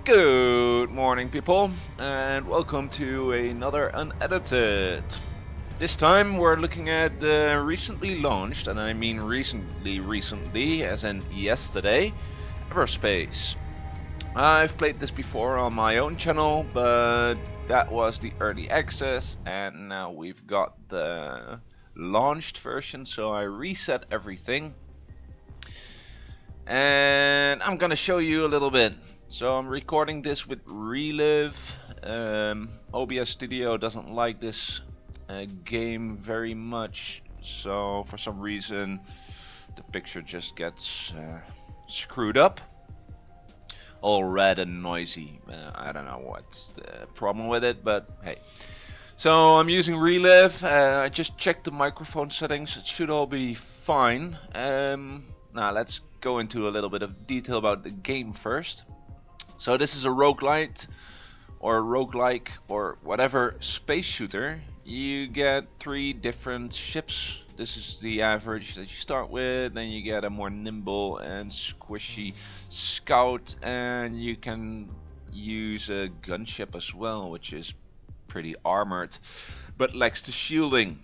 Good morning, people, and welcome to another unedited. This time we're looking at the recently launched, and I mean recently, as in yesterday, EVERSPACE. I've played this before on my own channel, but that was the early access, and now we've got the launched version, so I reset everything. And I'm gonna show you a little bit. So I'm recording this with Relive. OBS Studio doesn't like this game very much, so for some reason the picture just gets screwed up, all red and noisy. I don't know what's the problem with it, but hey. So I'm using Relive. I just checked the microphone settings. It should all be fine. Now let's go into a little bit of detail about the game first. So this is a roguelite or roguelike or whatever space shooter. You get 3 different ships. This is the average that you start with. Then you get a more nimble and squishy scout, and you can use a gunship as well, which is pretty armored but lacks the shielding.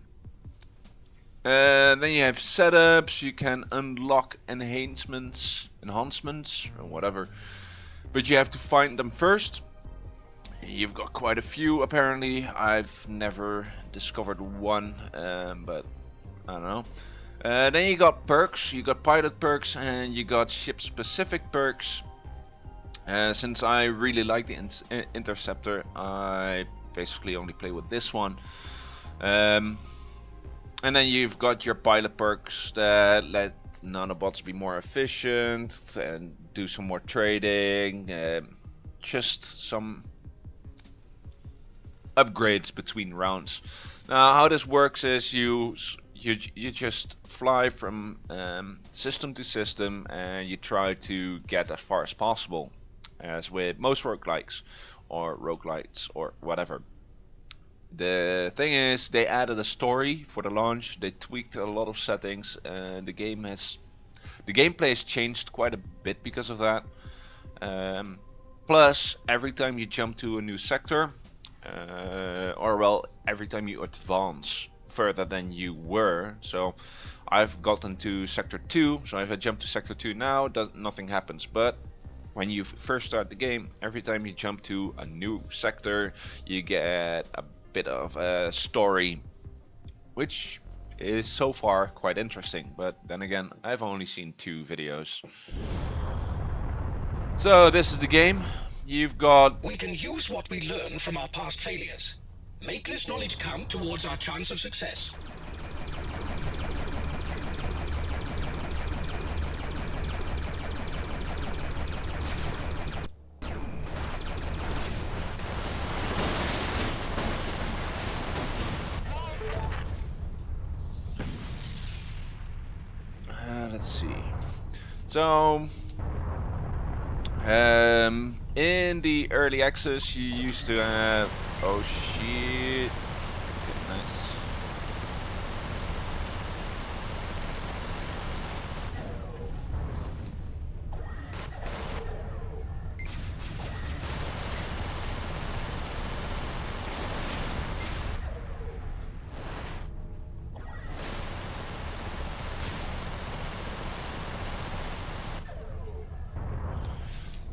Then you have setups. You can unlock enhancements or whatever, but you have to find them first. You've got quite a few apparently. I've never discovered one, but I don't know. Then you got perks. You got pilot perks and you got ship specific perks. Since I really like the interceptor, I basically only play with this one. And then you've got your pilot perks that let nanobots be more efficient and do some more trading, just some upgrades between rounds. Now how this works is you just fly from system to system and you try to get as far as possible, as with most roguelikes or roguelites or whatever. The thing is, they added a story for the launch. They tweaked a lot of settings, and the gameplay has changed quite a bit because of that. Plus, every time you jump to a new sector, every time you advance further than you were. So, I've gotten to sector 2. So if I jump to sector 2 now, nothing happens. But when you first start the game, every time you jump to a new sector, you get a bit of a story, which is so far quite interesting. But then again, I've only seen 2 videos. So this is the game. You've got... We can use what we learn from our past failures. Make this knowledge count towards our chance of success. Let's see. So, in the early access, you used to have... Oh shit! Okay, nice.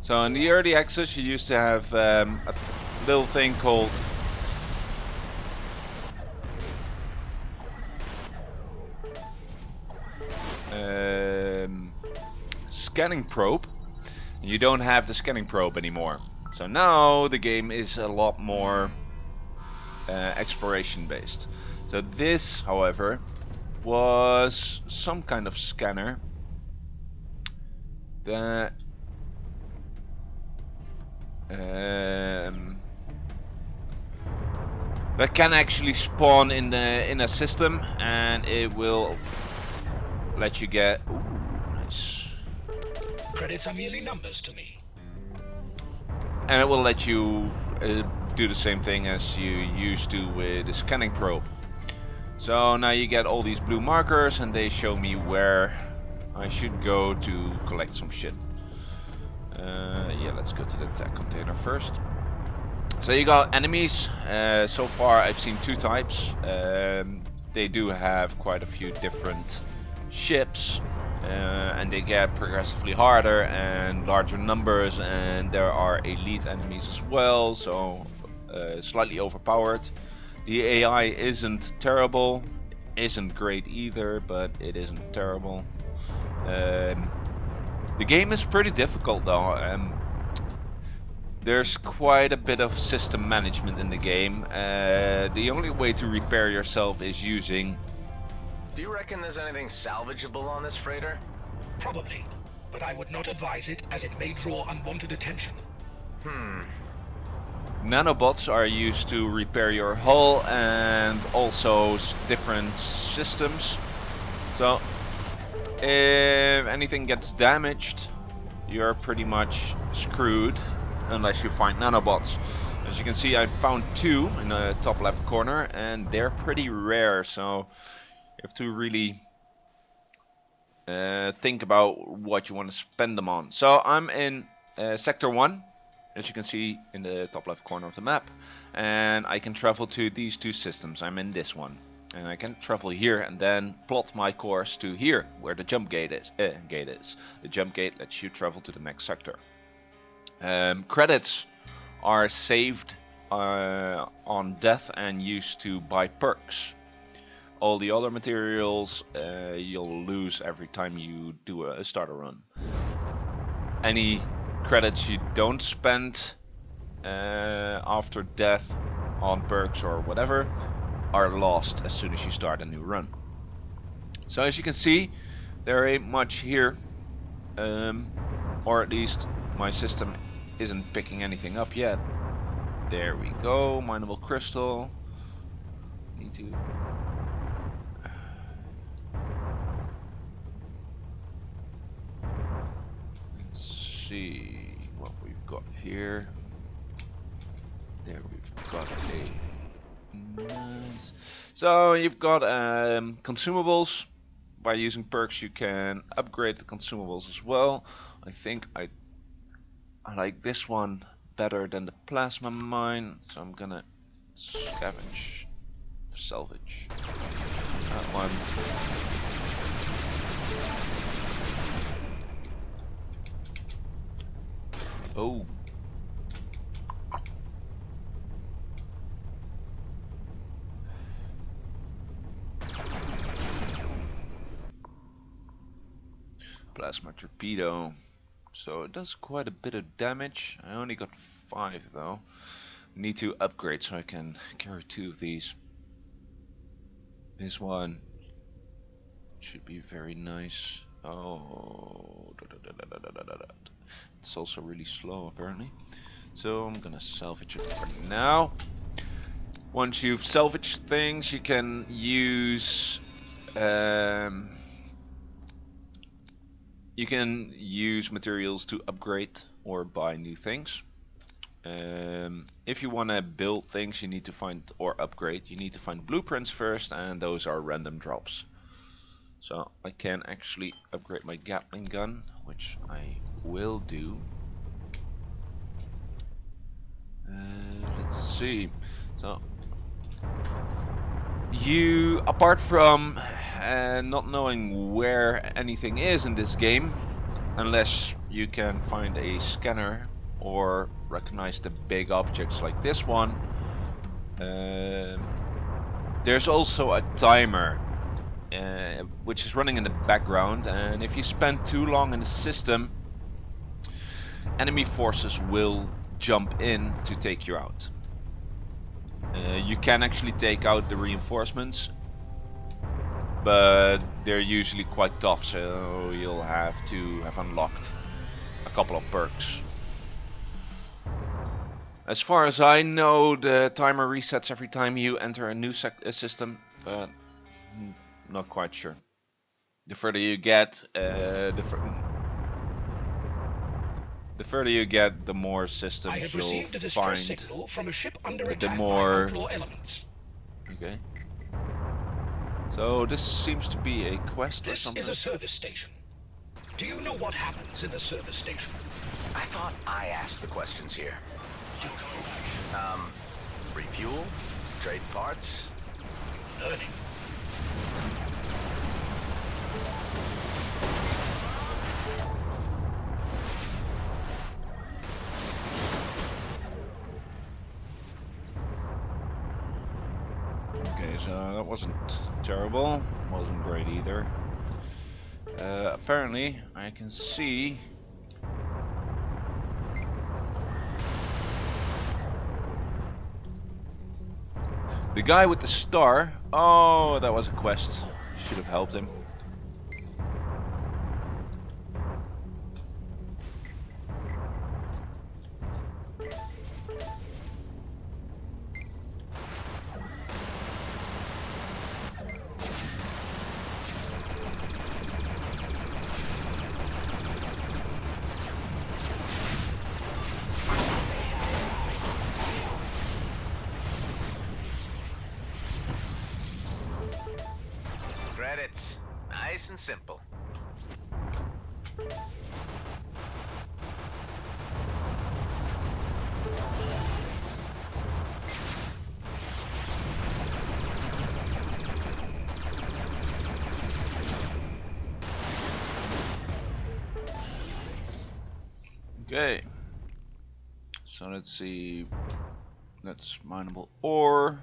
So in the early access you used to have a little thing called scanning probe. You don't have the scanning probe anymore. So now the game is a lot more exploration based. So this, however, was some kind of scanner that that can actually spawn in a system, and it will let you get... Ooh, nice. Credits are merely numbers to me. And it will let you do the same thing as you used to with the scanning probe. So now you get all these blue markers and they show me where I should go to collect some shit. Yeah, let's go to the tech container first. So you got enemies. So far I've seen two types. They do have quite a few different ships, and they get progressively harder and larger numbers, and there are elite enemies as well, so slightly overpowered. The AI isn't terrible, isn't great either, but it isn't terrible. The game is pretty difficult though. There's quite a bit of system management in the game. The only way to repair yourself is using... Do you reckon there's anything salvageable on this freighter? Probably, but I would not advise it as it may draw unwanted attention. Nanobots are used to repair your hull and also different systems. So if anything gets damaged, you're pretty much screwed unless you find nanobots. As you can see, I found two in the top left corner and they're pretty rare, so you have to really think about what you want to spend them on. So I'm in sector 1, as you can see in the top left corner of the map, and I can travel to these two systems. I'm in this one, and I can travel here and then plot my course to here where the jump gate is. The jump gate lets you travel to the next sector. Credits are saved on death and used to buy perks. All the other materials you'll lose every time you do a starter run. Any credits you don't spend after death on perks or whatever are lost as soon as you start a new run. So as you can see, there ain't much here, or at least my system isn't picking anything up yet. There we go, mineable crystal. Need to... Let's see what we've got here. There we've got a... Nice. So you've got consumables. By using perks you can upgrade the consumables as well. I think I like this one better than the plasma mine, so I'm gonna salvage that one. Oh, plasma torpedo. So it does quite a bit of damage. I only got 5 though. Need to upgrade so I can carry 2 of these. This one should be very nice. Oh, it's also really slow apparently. So I'm gonna salvage it for now. Once you've salvaged things, you can use materials to upgrade or buy new things. If you want to build things, you need to find, or upgrade, you need to find blueprints first, and those are random drops. So I can actually upgrade my Gatling gun, which I will do. Let's see. So you, apart from not knowing where anything is in this game, unless you can find a scanner or recognize the big objects like this one, there's also a timer which is running in the background, and if you spend too long in the system, enemy forces will jump in to take you out. You can actually take out the reinforcements, but they're usually quite tough, so you'll have to have unlocked a couple of perks. As far as I know, the timer resets every time you enter a new system, but not quite sure. The further you get, the further you get, the more systems I have you'll received a distress find. signal from a ship under The attack more... by outlaw elements. Okay. So this seems to be a quest or This something. is a service station. Do you know what happens in a service station? I thought I asked the questions here. Refuel? Trade parts? Learning. Okay, so that wasn't terrible, wasn't great either. Apparently, I can see the guy with the star. Oh, that was a quest. Should have helped him. Credits. Nice and simple. Okay. So let's see. That's mineable ore.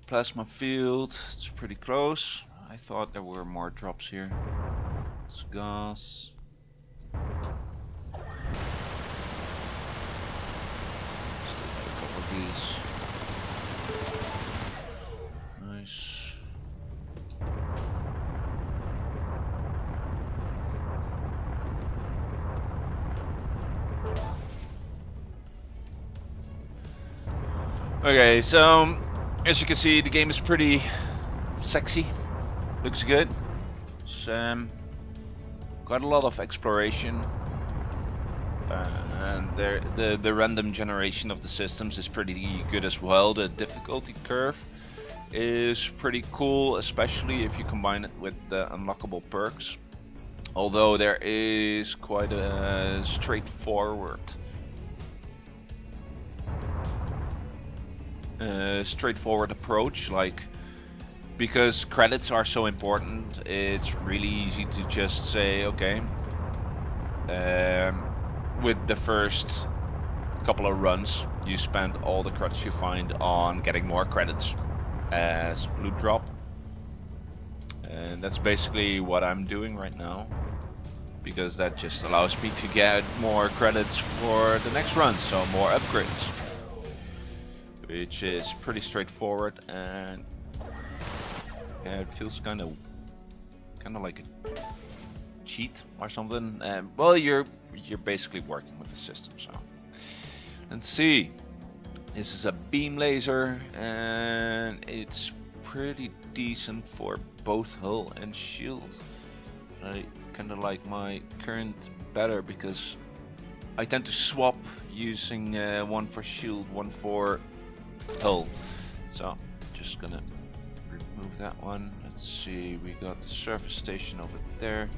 Plasma field. It's pretty close. I thought there were more drops here. It's gas. Still got a couple of these. Nice. Okay, so as you can see, the game is pretty sexy. Looks good. It's, got a lot of exploration, and the random generation of the systems is pretty good as well. The difficulty curve is pretty cool, especially if you combine it with the unlockable perks. Although there is quite a straightforward approach, like, because credits are so important, it's really easy to just say, okay, with the first couple of runs you spend all the credits you find on getting more credits as loot drop, and that's basically what I'm doing right now, because that just allows me to get more credits for the next run, so more upgrades, which is pretty straightforward. And yeah, it feels kind of like a cheat or something. Well, you're basically working with the system. So let's see. This is a beam laser, and it's pretty decent for both hull and shield. I kind of like my current better because I tend to swap using one for shield, one for hull. So just gonna remove that one. Let's see, we got the surface station over there.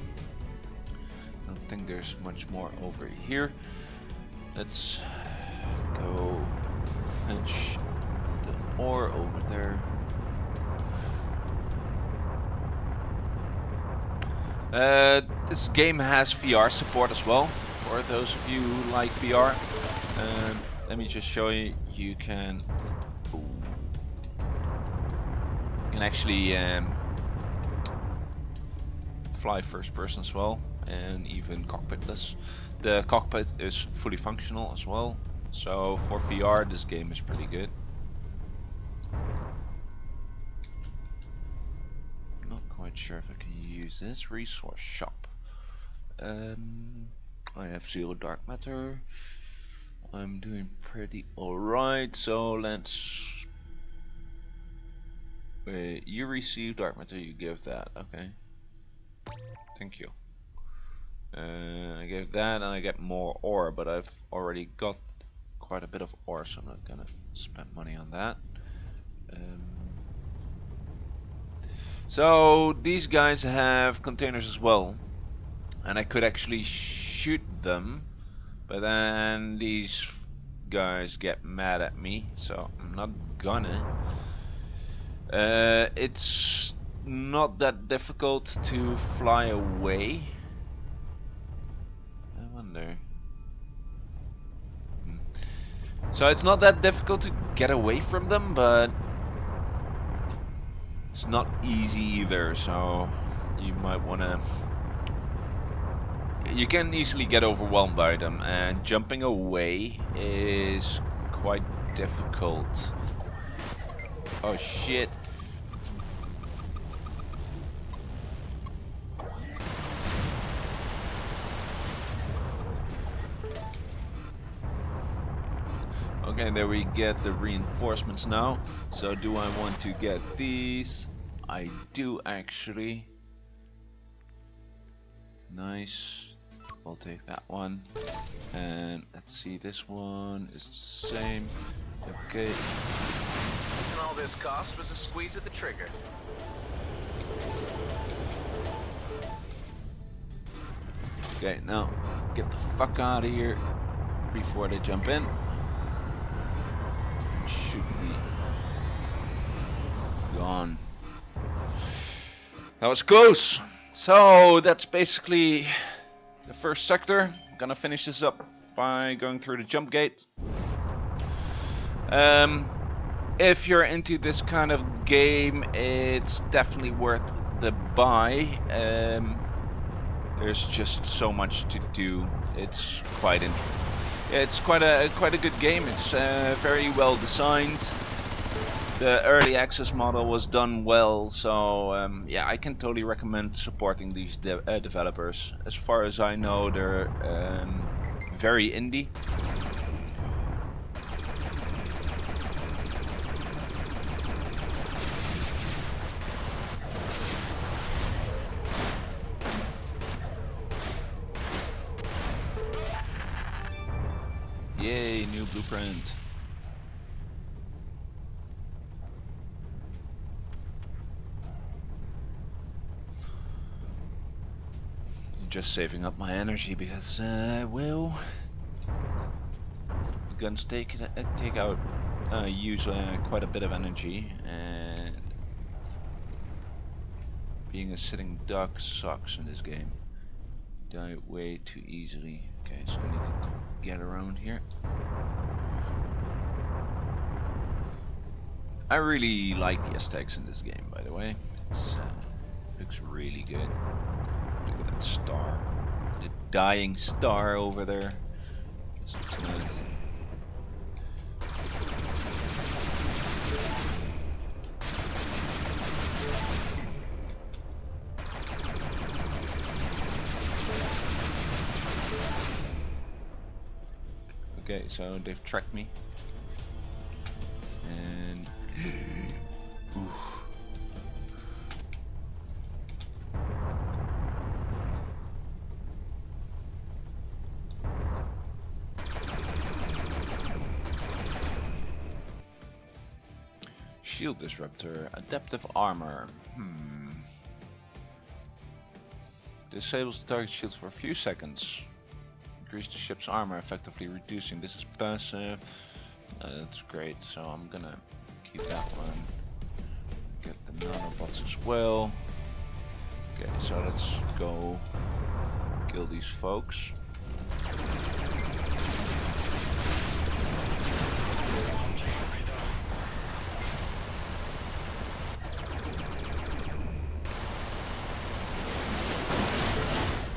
Don't think there's much more over here. Let's go fetch the ore over there. This game has VR support as well, for those of you who like VR. Let me just show you. You can actually fly first person as well, and even cockpitless. The cockpit is fully functional as well, so for VR this game is pretty good. Not quite sure if I can use this resource shop. I have 0 dark matter. I'm doing pretty alright, so let's... Wait, you receive dark matter, you give that, okay. Thank you. I gave that and I get more ore, but I've already got quite a bit of ore, so I'm not gonna spend money on that. So these guys have containers as well, and I could actually shoot them But then these guys get mad at me, so I'm not gonna. It's not that difficult to fly away. I wonder. So it's not that difficult to get away from them, but it's not easy either, so you might wanna... You can easily get overwhelmed by them, and jumping away is quite difficult. Oh shit. Okay, there we get the reinforcements now. So do I want to get these? I do actually. Nice. I'll take that one. And let's see, this one is the same. Okay. And all this cost was a squeeze of the trigger. Okay, now get the fuck out of here before they jump in. Should be gone. That was close. So that's basically the first sector. I'm gonna finish this up by going through the jump gate. If you're into this kind of game, it's definitely worth the buy. There's just so much to do. It's quite interesting. It's quite a good game. It's very well designed. The early access model was done well, so yeah, I can totally recommend supporting these developers. As far as I know, they're very indie. Yay, new blueprint. Just saving up my energy because well, the guns use quite a bit of energy, and being a sitting duck sucks in this game. Die way too easily. Okay, so I need to get around here. I really like the aesthetics in this game, by the way. It's looks really good. Look at that star, the dying star over there. This looks nice. Okay, so they've tracked me, and shield disruptor, adaptive armor. Disables the target shield for a few seconds. Increase the ship's armor, effectively reducing. This is passive. That's great, so I'm gonna keep that one. Get the nanobots as well. Okay, so let's go kill these folks.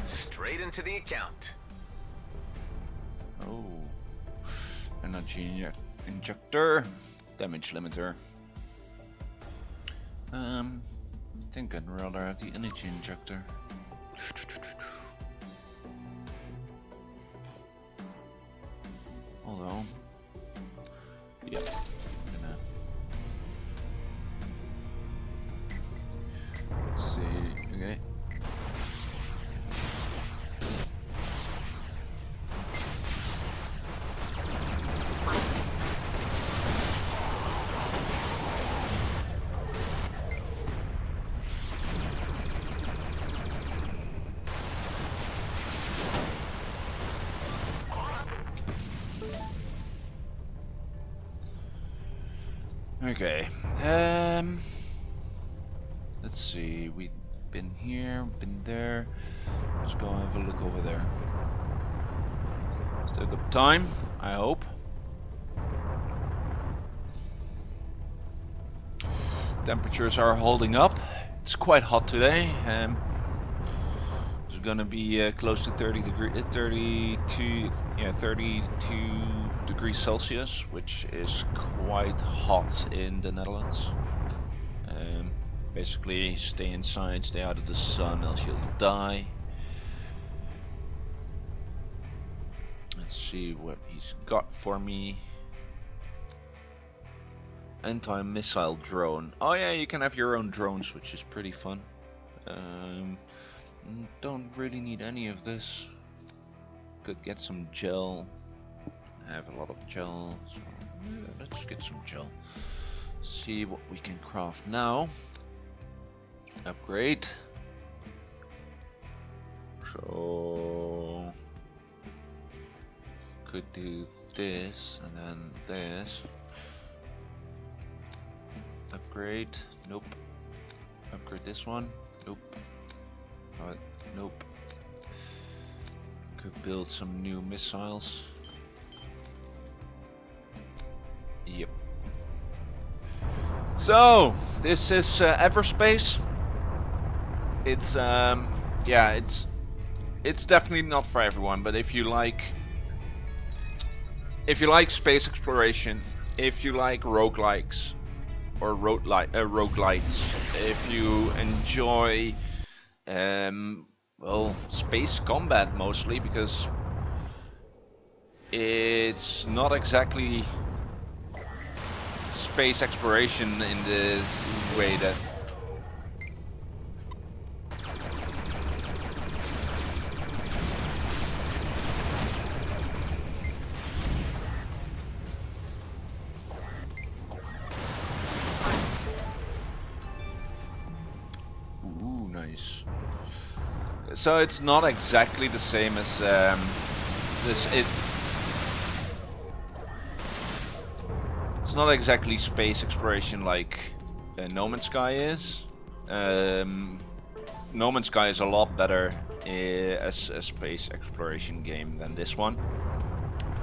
Straight into the account. Oh, energy injector, damage limiter. I think I'd rather have the energy injector. Although, yep, let's see. Okay. Okay. Let's see. We've been here, been there. Let's go and have a look over there. Still got time, I hope. Temperatures are holding up. It's quite hot today. It's gonna be close to 32 degrees Celsius, which is quite hot in the Netherlands. Basically, stay inside, stay out of the sun, else you'll die. Let's see what he's got for me. Anti-missile drone. Oh yeah, you can have your own drones, which is pretty fun. Don't really need any of this. Could get some gel. I have a lot of gel. So yeah, let's get some gel. See what we can craft now. Upgrade. So could do this and then this. Upgrade. Nope. Upgrade this one. Nope. Nope. Could build some new missiles. Yep. So this is EVERSPACE. It's yeah, it's definitely not for everyone, but if you like space exploration, if you like roguelikes or roguelites, if you enjoy well, space combat mostly, because it's not exactly space exploration in this way that nice. So it's not exactly the same as it's not exactly space exploration like No Man's Sky is. No Man's Sky is a lot better as a space exploration game than this one.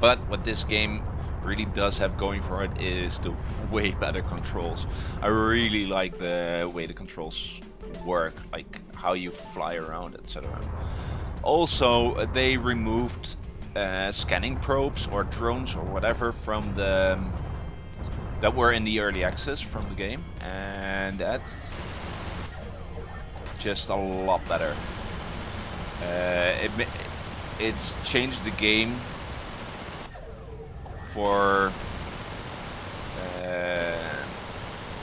But what this game really does have going for it is the way better controls. I really like the way the controls work, like how you fly around, etc. Also, they removed scanning probes or drones or whatever from the that were in the early access from the game, and that's just a lot better. It's changed the game for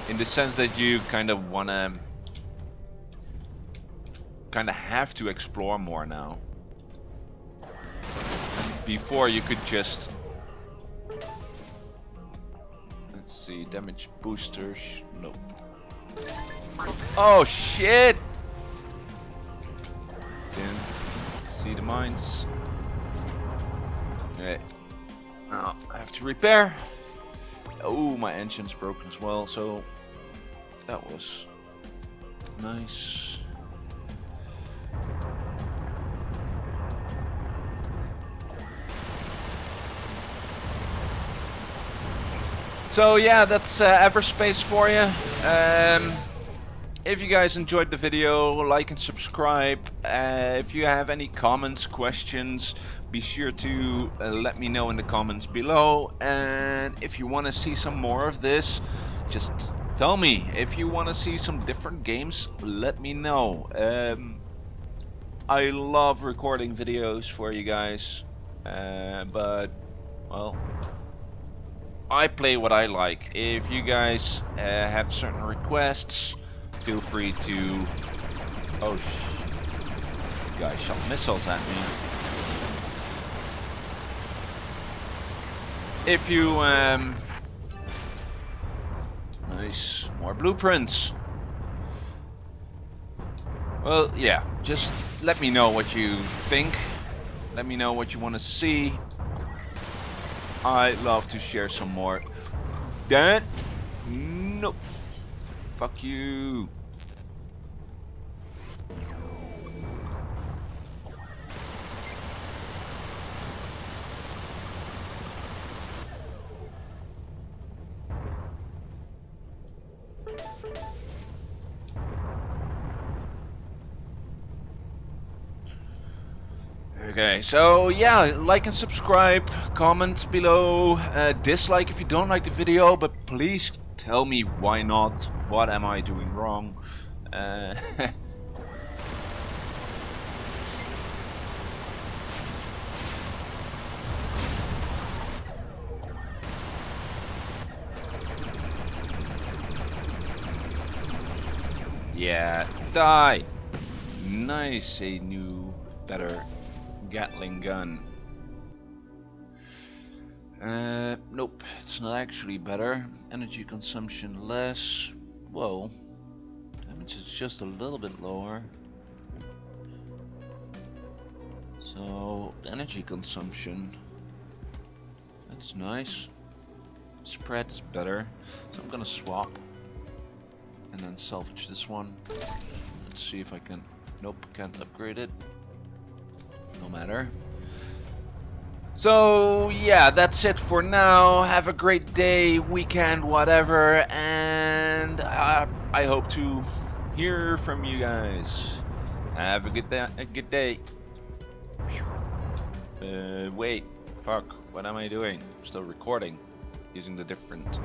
in the sense that you kind of have to explore more now. Before you could just, let's see, damage boosters, nope. Oh shit! Didn't see the mines. Okay. Now I have to repair. Oh, my engine's broken as well, so that was nice. So yeah, that's EVERSPACE for you. If you guys enjoyed the video, like and subscribe. If you have any comments, questions, be sure to let me know in the comments below. And if you want to see some more of this, just tell me. If you want to see some different games, let me know. I love recording videos for you guys, but well, I play what I like. If you guys have certain requests, feel free to... Oh, you guys shot missiles at me. If you... Nice. More blueprints. Well, yeah. Just let me know what you think. Let me know what you want to see. I love to share some more. That Nope. Fuck you. Okay, so yeah, like and subscribe, comment below, dislike if you don't like the video, but please tell me why not, what am I doing wrong. Yeah, die! Nice, a new, better Gatling gun. Nope, it's not actually better. Energy consumption less. Whoa. Damage is just a little bit lower. So, energy consumption. That's nice. Spread is better. So I'm gonna swap. And then salvage this one. Let's see if I can. Nope, can't upgrade it. No matter. So yeah, that's it for now. Have a great day, weekend, whatever, and I hope to hear from you guys. Have a good day. Wait, fuck, what am I doing? I'm still recording using the different